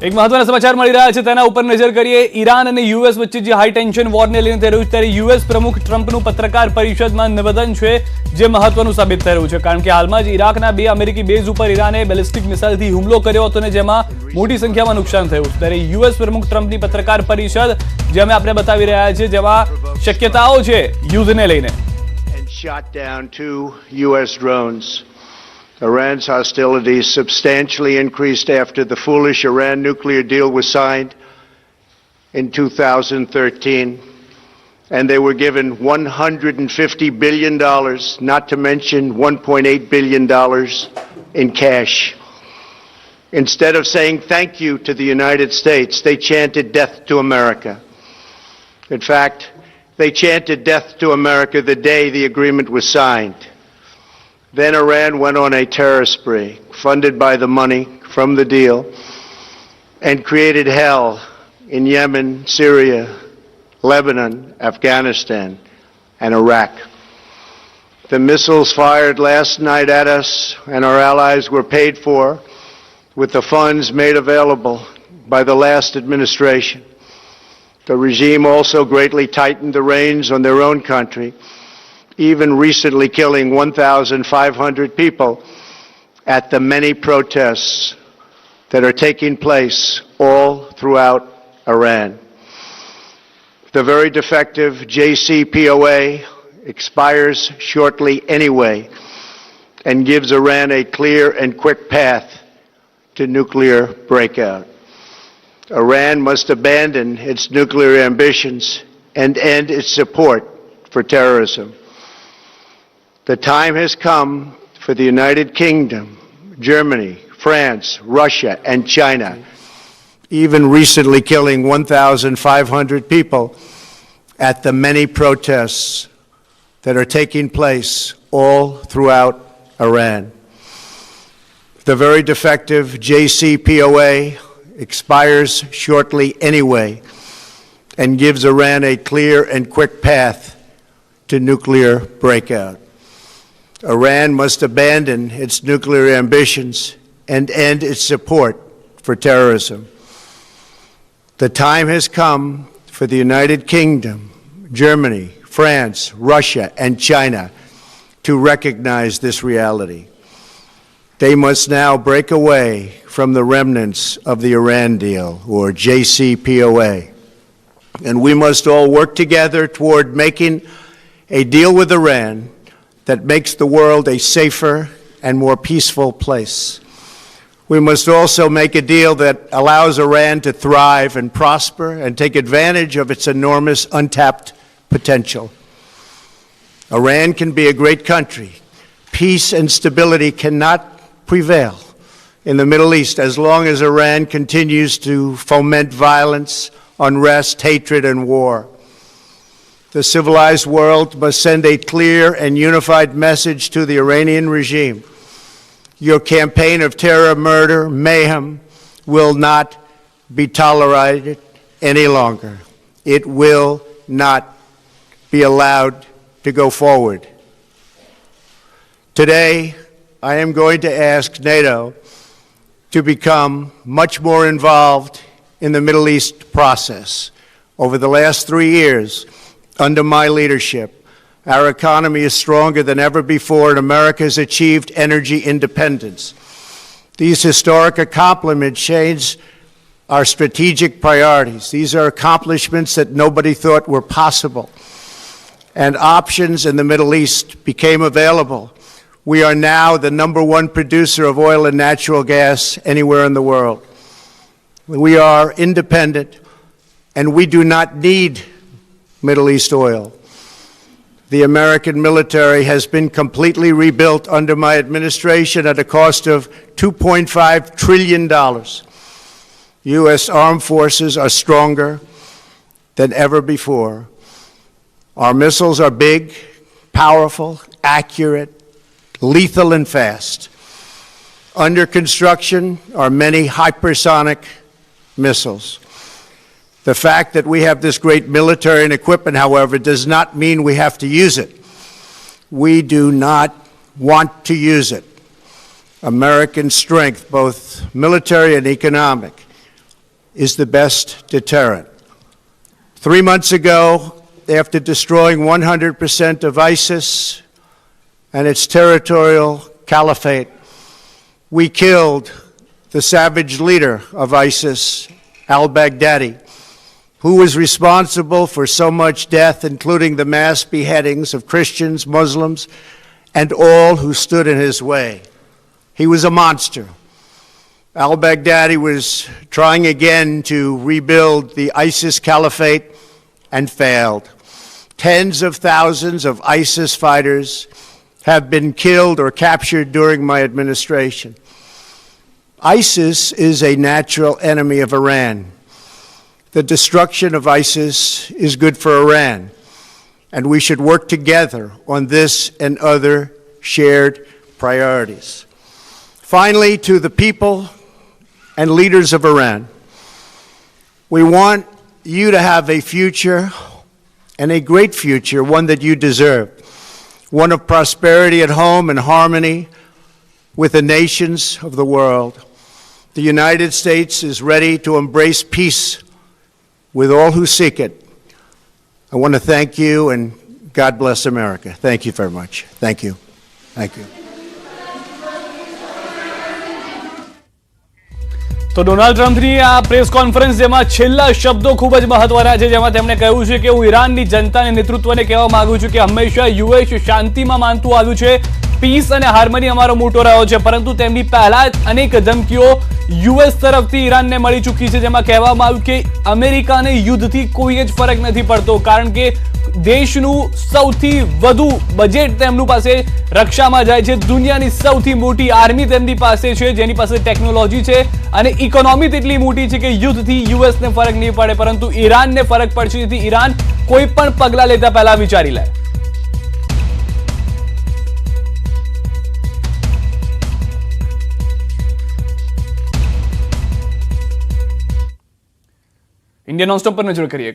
એક મહત્વના સમાચાર મળી રહ્યા છે તેના ઉપર નજર કરીએ. ઈરાન અને યુએસ વચ્ચે જે હાઈ ટેન્શન વોરને લઈને થઈ રહ્યું છે ત્યારે યુએસ પ્રમુખ ટ્રમ્પનું પત્રકાર પરિષદમાં નિવેદન છે જે મહત્વનું સાબિત થઈ રહ્યું છે, કારણ કે હાલમાં જ ઇરાકના 2 અમેરિકી બેઝ ઉપર ઈરાને બેલિસ્ટિક મિસાઇલથી હુમલો કર્યો હતો અને જેમાં મોટી સંખ્યામાં નુકસાન થયું છે. ત્યારે યુએસ પ્રમુખ ટ્રમ્પની પત્રકાર પરિષદ જે અમે આપણે બતાવી રહ્યા છીએ જેમાં શક્યતાઓ છે યુદ્ધને લઈને. Iran's hostilities substantially increased after the foolish Iran nuclear deal was signed in 2013, and they were given $150 billion, not to mention $1.8 billion in cash. Instead of saying thank you to the United States, they chanted death to America. In fact, they chanted death to America the day the agreement was signed. Then Iran went on a terror spree, funded by the money from the deal, and created hell in Yemen, Syria, Lebanon, Afghanistan, and Iraq. The missiles fired last night at us and our allies were paid for with the funds made available by the last administration. The regime also greatly tightened the reins on their own country, even recently killing 1,500 people at the many protests that are taking place all throughout Iran. The very defective JCPOA expires shortly anyway and gives Iran a clear and quick path to nuclear breakout. Iran must abandon its nuclear ambitions and end its support for terrorism. The time has come for the United Kingdom, Germany, France, Russia, and China, even recently killing 1,500 people at the many protests that are taking place all throughout Iran. The very defective JCPOA expires shortly anyway and gives Iran a clear and quick path to nuclear breakout. Iran must abandon its nuclear ambitions and end its support for terrorism. The time has come for the United Kingdom, Germany, France, Russia, and China to recognize this reality. They must now break away from the remnants of the Iran deal, or JCPOA. And we must all work together toward making a deal with Iran that makes the world a safer and more peaceful place. We must also make a deal that allows Iran to thrive and prosper and take advantage of its enormous untapped potential. Iran can be a great country. Peace and stability cannot prevail in the Middle East as long as Iran continues to foment violence, unrest, hatred, and war. The civilized world must send a clear and unified message to the Iranian regime. Your campaign of terror, murder, mayhem will not be tolerated any longer. It will not be allowed to go forward. Today, I am going to ask NATO to become much more involved in the Middle East process. Over the last 3 years, under my leadership, our economy is stronger than ever before and America has achieved energy independence. These historic accomplishments change our strategic priorities. These are accomplishments that nobody thought were possible. And options in the Middle East became available. We are now the #1 producer of oil and natural gas anywhere in the world. We are independent and we do not need Middle East oil. The American military has been completely rebuilt under my administration at a cost of $2.5 trillion. U.S. armed forces are stronger than ever before. Our missiles are big, powerful, accurate, lethal, and fast. Under construction are many hypersonic missiles. The fact that we have this great military and equipment, however, does not mean we have to use it. We do not want to use it. American strength, both military and economic, is the best deterrent. 3 months ago, after destroying 100% of ISIS and its territorial caliphate, we killed the savage leader of ISIS, al-Baghdadi, who was responsible for so much death, including the mass beheadings of Christians, Muslims, and all who stood in his way. He was a monster. Al-Baghdadi was trying again to rebuild the ISIS caliphate and failed. Tens of thousands of ISIS fighters have been killed or captured during my administration. ISIS is a natural enemy of Iran. The destruction of ISIS is good for Iran, and we should work together on this and other shared priorities. Finally, to the people and leaders of Iran, we want you to have a future, and a great future, one that you deserve, one of prosperity at home and harmony with the nations of the world. The United States is ready to embrace peace with all who seek it. I want to thank you, and God bless America. Thank you very much. Thank you. Thank you. તો Donald ટ્રમ્પની આ press conference જેમાં છેલ્લા શબ્દો ખૂબ જ મહત્વના છે, જેમાં તેમણે કહ્યું છે કે હું ઈરાનની જનતાને નેતૃત્વને કહેવા માંગુ છું કે હંમેશા યુએસ શાંતિમાં માનતું આવ્યું છે, પીસ અને હાર્મની અમારો મોટો રહ્યો છે, પરંતુ તેમની પહેલા જ અનેક ધમકીઓ યુએસ તરફથી ઈરાનને મળી ચૂકી છે, જેમાં કહેવામાં આવ્યું કે અમેરિકાને યુદ્ધથી કોઈ જ ફરક નથી પડતો, કારણ કે દેશનું સૌથી વધુ બજેટ તેમનું પાસે રક્ષામાં જાય છે, દુનિયાની સૌથી મોટી આર્મી તેમની પાસે છે, જેની પાસે ટેકનોલોજી છે અને ઇકોનોમી તેટલી મોટી છે કે યુદ્ધથી યુએસને ફરક નહીં પડે, પરંતુ ઈરાનને ફરક પડશે, જેથી ઈરાન કોઈ પણ પગલાં લેતા પહેલા વિચારી લે. इंडिया नॉनस्टॉप पर नजर करिए.